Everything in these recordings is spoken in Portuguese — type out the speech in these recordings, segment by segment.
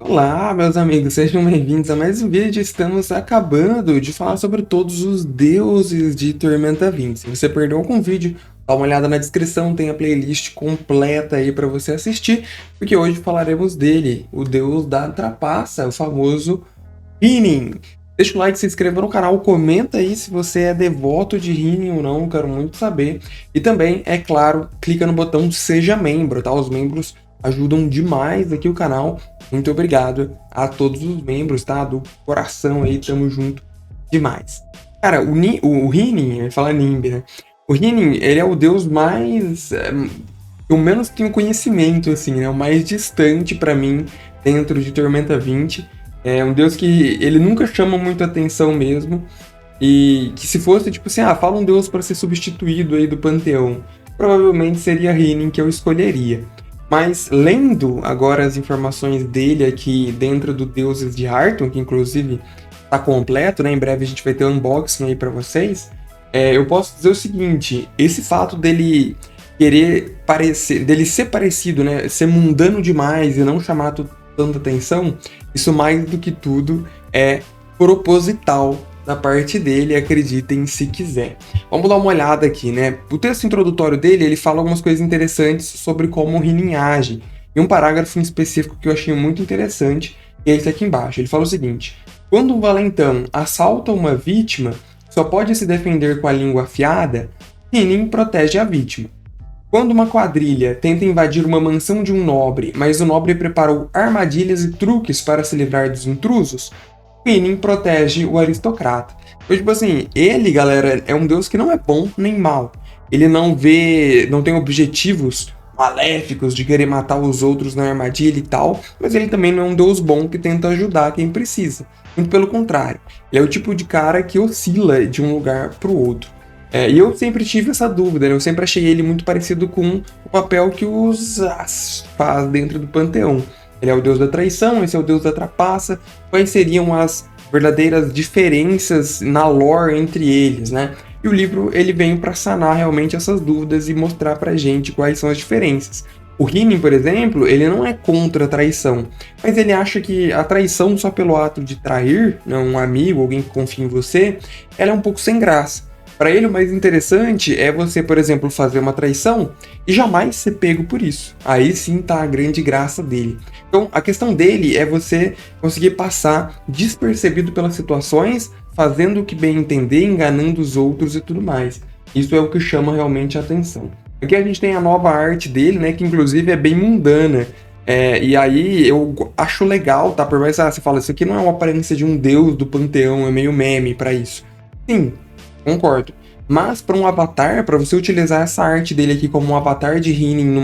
Olá, meus amigos, sejam bem-vindos a mais um vídeo. Estamos acabando de falar sobre todos os deuses de Tormenta 20. Se você perdeu algum vídeo, dá uma olhada na descrição, tem a playlist completa aí para você assistir, porque hoje falaremos dele, o deus da trapaça, o famoso Hinin. Deixa o like, se inscreva no canal, comenta aí se você é devoto de Hinin ou não, quero muito saber. E também, é claro, clica no botão Seja Membro, tá? Os membros ajudam demais aqui o canal. Muito obrigado a todos os membros, tá? Do coração aí, tamo junto demais. Cara, o Hinin, eu ia falar Nimb, né? O Hinin, ele é o deus mais... que eu menos tenho conhecimento, assim, né? O mais distante pra mim dentro de Tormenta 20. É um deus que ele nunca chama muito atenção mesmo. E que se fosse, tipo assim, fala um deus para ser substituído aí do panteão, provavelmente seria Hinin que eu escolheria. Mas lendo agora as informações dele aqui dentro do Deuses de Hearthstone, que inclusive está completo, né? Em breve a gente vai ter um unboxing aí para vocês. Eu posso dizer o seguinte: esse fato dele querer parecer, dele ser parecido, né? Ser mundano demais e não chamar tanta atenção, isso mais do que tudo é proposital da parte dele, acreditem se quiser. Vamos dar uma olhada aqui, né? O texto introdutório dele, ele fala algumas coisas interessantes sobre como o Hinin age. E um parágrafo em específico que eu achei muito interessante, é esse aqui embaixo. Ele fala o seguinte: quando um valentão assalta uma vítima, só pode se defender com a língua afiada, Hinin protege a vítima. Quando uma quadrilha tenta invadir uma mansão de um nobre, mas o nobre preparou armadilhas e truques para se livrar dos intrusos, Hinin protege o aristocrata. Então, tipo assim, ele, galera, é um deus que não é bom nem mal. Ele não tem objetivos maléficos de querer matar os outros na armadilha e tal, mas ele também não é um deus bom que tenta ajudar quem precisa. Muito pelo contrário, ele é o tipo de cara que oscila de um lugar para o outro. E eu sempre tive essa dúvida, né? Eu sempre achei ele muito parecido com o papel que os As faz dentro do panteão. Ele é o deus da traição, esse é o deus da trapaça. Quais seriam as verdadeiras diferenças na lore entre eles, né? E o livro ele vem para sanar realmente essas dúvidas e mostrar pra gente quais são as diferenças. O Hinin, por exemplo, ele não é contra a traição, mas ele acha que a traição só pelo ato de trair, né, um amigo, alguém que confia em você, ela é um pouco sem graça. Para ele, o mais interessante é você, por exemplo, fazer uma traição e jamais ser pego por isso. Aí sim tá a grande graça dele. Então, a questão dele é você conseguir passar despercebido pelas situações, fazendo o que bem entender, enganando os outros e tudo mais. Isso é o que chama realmente a atenção. Aqui a gente tem a nova arte dele, né, que inclusive é bem mundana. E aí eu acho legal, tá? Por mais que você fala, isso aqui não é uma aparência de um deus do panteão, é meio meme para isso. Sim, concordo. Mas para um avatar, para você utilizar essa arte dele aqui como um avatar de Hinin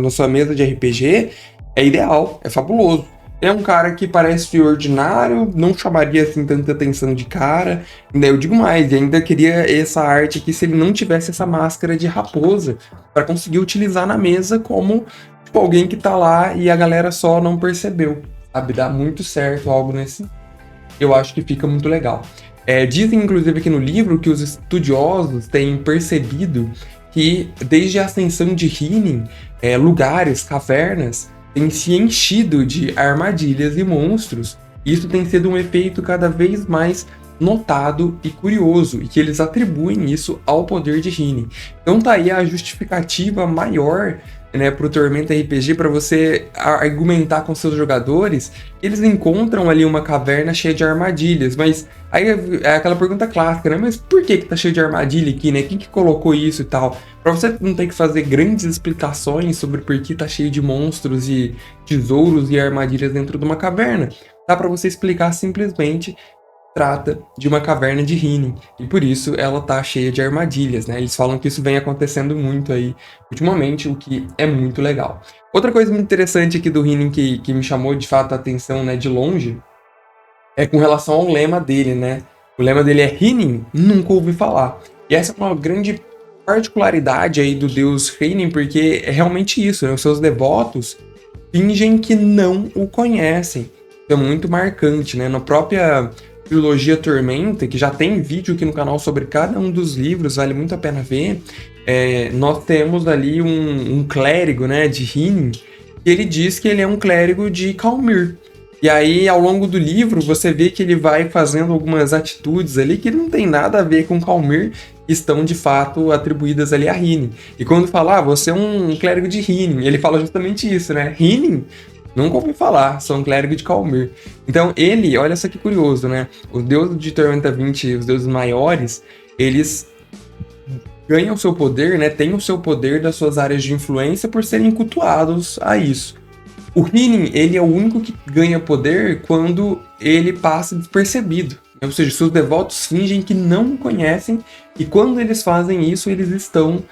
na sua mesa de RPG, é ideal, é fabuloso. É um cara que parece ordinário, não chamaria assim tanta atenção de cara. Ainda eu digo mais, ainda queria essa arte aqui se ele não tivesse essa máscara de raposa, para conseguir utilizar na mesa como tipo, alguém que tá lá e a galera só não percebeu. Sabe, dá muito certo algo nesse. Eu acho que fica muito legal. Dizem, inclusive, aqui no livro que os estudiosos têm percebido que, desde a ascensão de Hinin, lugares, cavernas, têm se enchido de armadilhas e monstros. Isso tem sido um efeito cada vez mais notado e curioso, e que eles atribuem isso ao poder de Hinin. Então tá aí a justificativa maior, né, para o Tormenta RPG, para você argumentar com seus jogadores. Eles encontram ali uma caverna cheia de armadilhas, mas aí é aquela pergunta clássica, né? Mas por que tá cheio de armadilha aqui, né? Quem que colocou isso e tal? Para você não ter que fazer grandes explicações sobre por que tá cheio de monstros e tesouros e armadilhas dentro de uma caverna, dá para você explicar simplesmente. Trata de uma caverna de Hinin, e por isso ela tá cheia de armadilhas, né? Eles falam que isso vem acontecendo muito aí ultimamente, o que é muito legal. Outra coisa muito interessante aqui do Hinin que me chamou de fato a atenção, né, de longe, é com relação ao lema dele, né? O lema dele é Hinin, nunca ouvi falar. E essa é uma grande particularidade aí do deus Hinin, porque é realmente isso, né? Os seus devotos fingem que não o conhecem. Isso é muito marcante, né? Na própria trilogia Tormenta, que já tem vídeo aqui no canal sobre cada um dos livros, vale muito a pena ver. Nós temos ali um clérigo, né, de Hinin, e ele diz que ele é um clérigo de Khalmyr. E aí, ao longo do livro, você vê que ele vai fazendo algumas atitudes ali que não tem nada a ver com Calmir, que estão de fato atribuídas ali a Hinin. E quando fala, você é um clérigo de Hinin, ele fala justamente isso, né? Hinin? Nunca ouvi falar, sou um clérigo de Calmir. Então ele, olha só que curioso, né? Os deuses de Tormenta 20, os deuses maiores, eles ganham seu poder, né? Têm o seu poder das suas áreas de influência por serem cultuados a isso. O Hinin, ele é o único que ganha poder quando ele passa despercebido. Ou seja, seus devotos fingem que não o conhecem e quando eles fazem isso, eles estão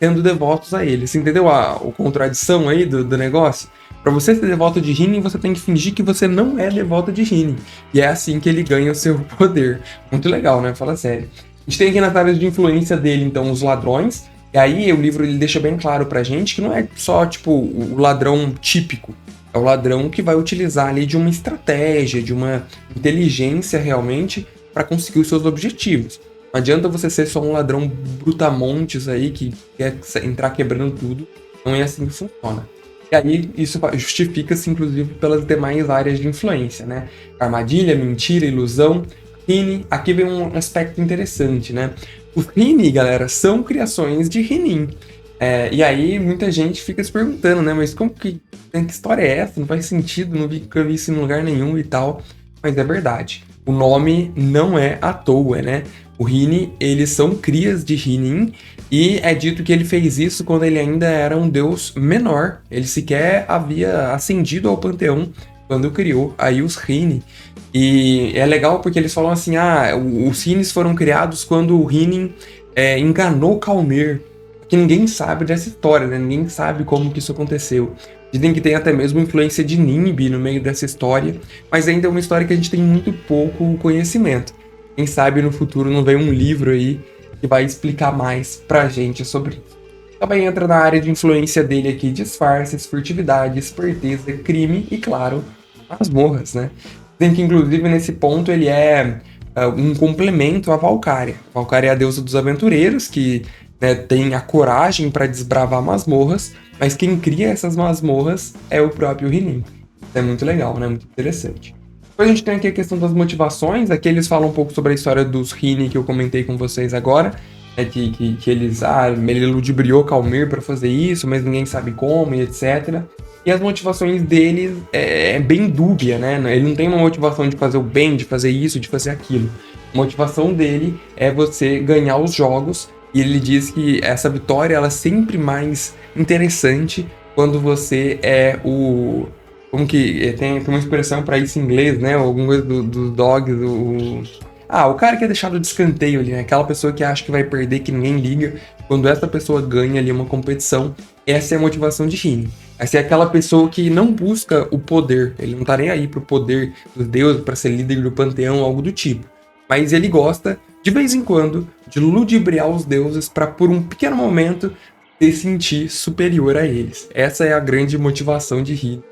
sendo devotos a ele. Você entendeu a contradição aí do negócio? Para você ser devoto de Hinin, você tem que fingir que você não é devoto de Hinin. E é assim que ele ganha o seu poder. Muito legal, né? Fala sério. A gente tem aqui nas áreas de influência dele, então, os ladrões. E aí o livro ele deixa bem claro pra gente que não é só, tipo, o ladrão típico. É o ladrão que vai utilizar ali de uma estratégia, de uma inteligência realmente para conseguir os seus objetivos. Não adianta você ser só um ladrão brutamontes aí que quer entrar quebrando tudo. Não é assim que funciona. E aí isso justifica-se inclusive pelas demais áreas de influência, né? Armadilha, mentira, ilusão. Hinin, aqui vem um aspecto interessante, né? Os Hinin, galera, são criações de Hinin. E aí muita gente fica se perguntando, né? Mas que história é essa? Não faz sentido, nunca vi isso em lugar nenhum e tal. Mas é verdade. O nome não é à toa, né? O Hinin, eles são crias de Hinin e é dito que ele fez isso quando ele ainda era um deus menor. Ele sequer havia ascendido ao panteão quando criou aí os Hinin. E é legal porque eles falam assim, os Hinins foram criados quando o Hinin enganou Calmir. Que ninguém sabe dessa história, né? Ninguém sabe como que isso aconteceu. Dizem que tem até mesmo influência de Nimbi no meio dessa história, mas ainda é uma história que a gente tem muito pouco conhecimento. Quem sabe no futuro não vem um livro aí que vai explicar mais pra gente sobre isso. Também entra na área de influência dele aqui, disfarces, furtividade, esperteza, crime e, claro, masmorras, né? Dizem que, inclusive, nesse ponto ele é um complemento à Valkyria. A Valkyria é a deusa dos aventureiros, que tem a coragem para desbravar masmorras, mas quem cria essas masmorras é o próprio Hinin. É muito legal, né? Muito interessante. Depois a gente tem aqui a questão das motivações. Aqui eles falam um pouco sobre a história dos Hinin que eu comentei com vocês agora. Que eles, ele ludibriou Calmir para fazer isso, mas ninguém sabe como e etc. E as motivações dele é bem dúbia, né? Ele não tem uma motivação de fazer o bem, de fazer isso, de fazer aquilo. A motivação dele é você ganhar os jogos. E ele diz que essa vitória ela é sempre mais interessante quando você é o... Como que... Tem uma expressão para isso em inglês, né? Alguma coisa dos dogs, o cara que é deixado de escanteio ali, né? Aquela pessoa que acha que vai perder, que ninguém liga. Quando essa pessoa ganha ali uma competição, essa é a motivação de Hinin. Essa é aquela pessoa que não busca o poder. Ele não tá nem aí pro poder dos deuses, para ser líder do panteão, algo do tipo. Mas ele gosta, de vez em quando, de ludibriar os deuses para, por um pequeno momento, se sentir superior a eles. Essa é a grande motivação de Hinin.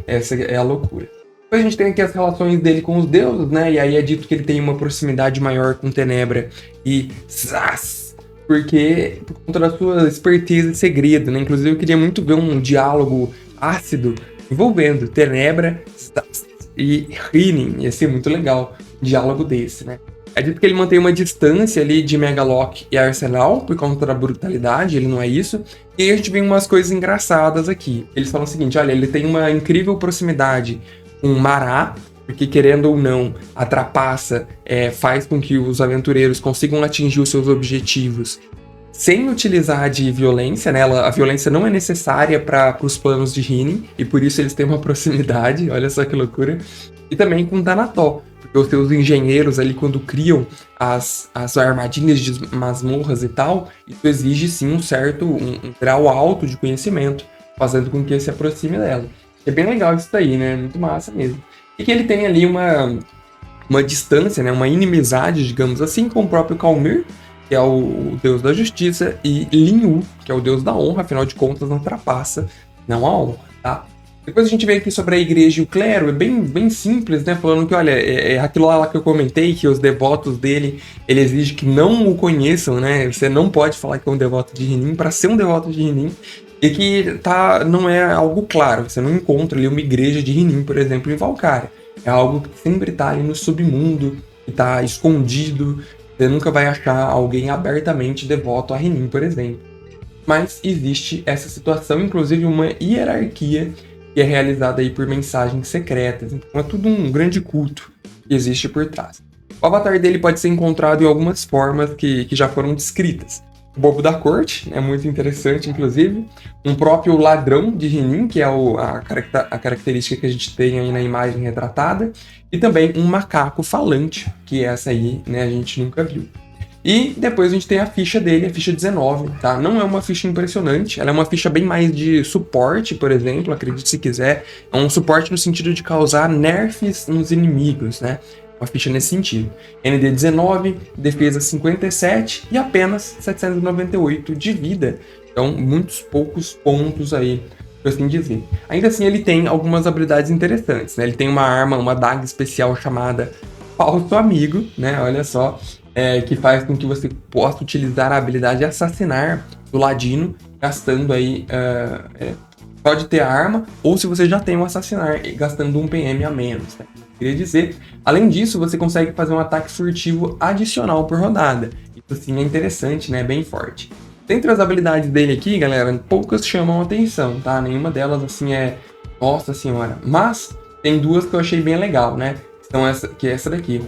Essa é a loucura. Depois a gente tem aqui as relações dele com os deuses, né? E aí é dito que ele tem uma proximidade maior com Tenebra e Zaz, porque por conta da sua esperteza e segredo, né? Inclusive eu queria muito ver um diálogo ácido envolvendo Tenebra, Zaz e Hinin. Ia ser muito legal um diálogo desse, né? É dito que ele mantém uma distância ali de Megalock e Arsenal por conta da brutalidade, ele não é isso. E aí a gente vê umas coisas engraçadas aqui. Eles falam o seguinte, olha, ele tem uma incrível proximidade com Mará, porque querendo ou não, a trapaça faz com que os aventureiros consigam atingir os seus objetivos sem utilizar de violência, né? A violência não é necessária para os planos de Hinin, e por isso eles têm uma proximidade, olha só que loucura. E também com Danató, porque os seus engenheiros ali, quando criam as armadilhas de masmorras e tal, isso exige sim um grau alto de conhecimento, fazendo com que ele se aproxime dela. É bem legal isso daí, né? Muito massa mesmo. E que ele tem ali uma distância, né? Uma inimizade, digamos assim, com o próprio Calmir, que é o deus da justiça, e Linhu, que é o deus da honra, afinal de contas não ultrapassa, não a honra, tá? Depois a gente vê aqui sobre a igreja e o clero, é bem simples, né? Falando que, olha, é aquilo lá que eu comentei, que os devotos dele, ele exige que não o conheçam, né? Você não pode falar que é um devoto de Hinin para ser um devoto de Hinin. E que não é algo claro, você não encontra ali uma igreja de Hinin, por exemplo, em Valkyria. É algo que sempre tá ali no submundo, que tá escondido. Você nunca vai achar alguém abertamente devoto a Renin, por exemplo. Mas existe essa situação, inclusive uma hierarquia que é realizada aí por mensagens secretas. Então é tudo um grande culto que existe por trás. O avatar dele pode ser encontrado em algumas formas que já foram descritas. O bobo da corte, é muito interessante, inclusive. Um próprio ladrão de Renin, que é a característica que a gente tem aí na imagem retratada. E também um macaco falante, que essa aí, né, a gente nunca viu. E depois a gente tem a ficha dele, a ficha 19, tá? Não é uma ficha impressionante, ela é uma ficha bem mais de suporte, por exemplo, acredite se quiser. É um suporte no sentido de causar nerfs nos inimigos, né? Uma ficha nesse sentido. ND 19, defesa 57 e apenas 798 de vida. Então, muitos poucos pontos aí, por assim dizer. Ainda assim, ele tem algumas habilidades interessantes, né? Ele tem uma arma, uma daga especial chamada Falso Amigo, né? Olha só. Que faz com que você possa utilizar a habilidade Assassinar do Ladino, gastando aí só de ter a arma, ou se você já tem o Assassinar, gastando 1 PM a menos. Né? Queria dizer, além disso, você consegue fazer um ataque furtivo adicional por rodada. Isso sim é interessante, né? Bem forte. Dentre as habilidades dele aqui, galera, poucas chamam atenção, tá? Nenhuma delas, assim, nossa senhora. Mas tem duas que eu achei bem legal, né? Então, essa daqui,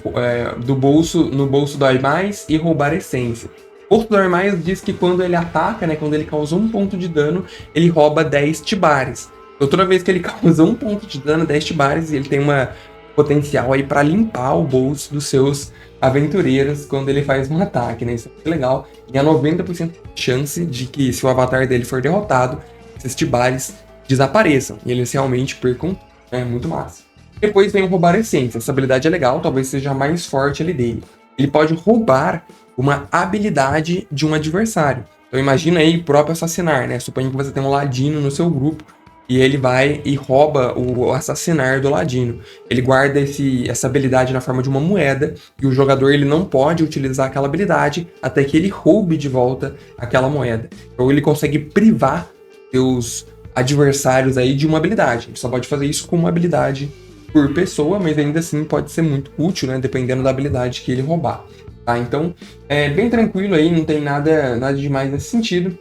no bolso dói mais e roubar essência. O bolso dói mais diz que quando ele ataca, né, quando ele causa 1 ponto de dano, ele rouba 10 tibares. Então, toda vez que ele causa 1 ponto de dano, 10 tibares, ele tem uma potencial aí para limpar o bolso dos seus aventureiros quando ele faz um ataque, né? Isso é muito legal. E há 90% de chance de que, se o avatar dele for derrotado, esses tibares desapareçam e eles realmente percam, né? Muito massa. Depois vem o roubar essência. Essa habilidade é legal, talvez seja a mais forte ali dele. Ele pode roubar uma habilidade de um adversário. Então imagina aí o próprio assassinar, né? Suponha que você tem um ladino no seu grupo e ele vai e rouba o assassinar do ladino. Ele guarda essa habilidade na forma de uma moeda e o jogador ele não pode utilizar aquela habilidade até que ele roube de volta aquela moeda. Então ele consegue privar seus adversários aí de uma habilidade. Ele só pode fazer isso com uma habilidade por pessoa, mas ainda assim pode ser muito útil, né? Dependendo da habilidade que ele roubar. Tá? Então, é bem tranquilo aí, não tem nada demais nesse sentido.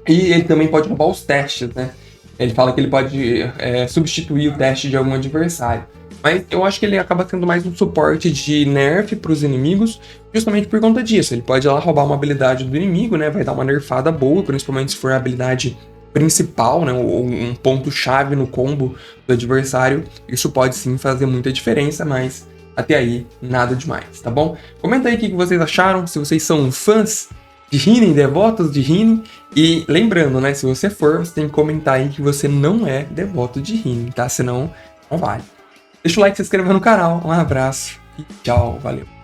E ele também pode roubar os testes, né? Ele fala que ele pode substituir o teste de algum adversário. Mas eu acho que ele acaba sendo mais um suporte de nerf para os inimigos, justamente por conta disso. Ele pode ir lá roubar uma habilidade do inimigo, né? Vai dar uma nerfada boa, principalmente se for a habilidade principal, né, ou um ponto-chave no combo do adversário. Isso pode sim fazer muita diferença, mas até aí nada demais, tá bom? Comenta aí o que vocês acharam, se vocês são fãs de Renin, devotos de Renin. E lembrando, né, se você for, você tem que comentar aí que você não é devoto de Renin, tá? Senão, não vale. Deixa o like, se inscreva no canal, um abraço e tchau, valeu!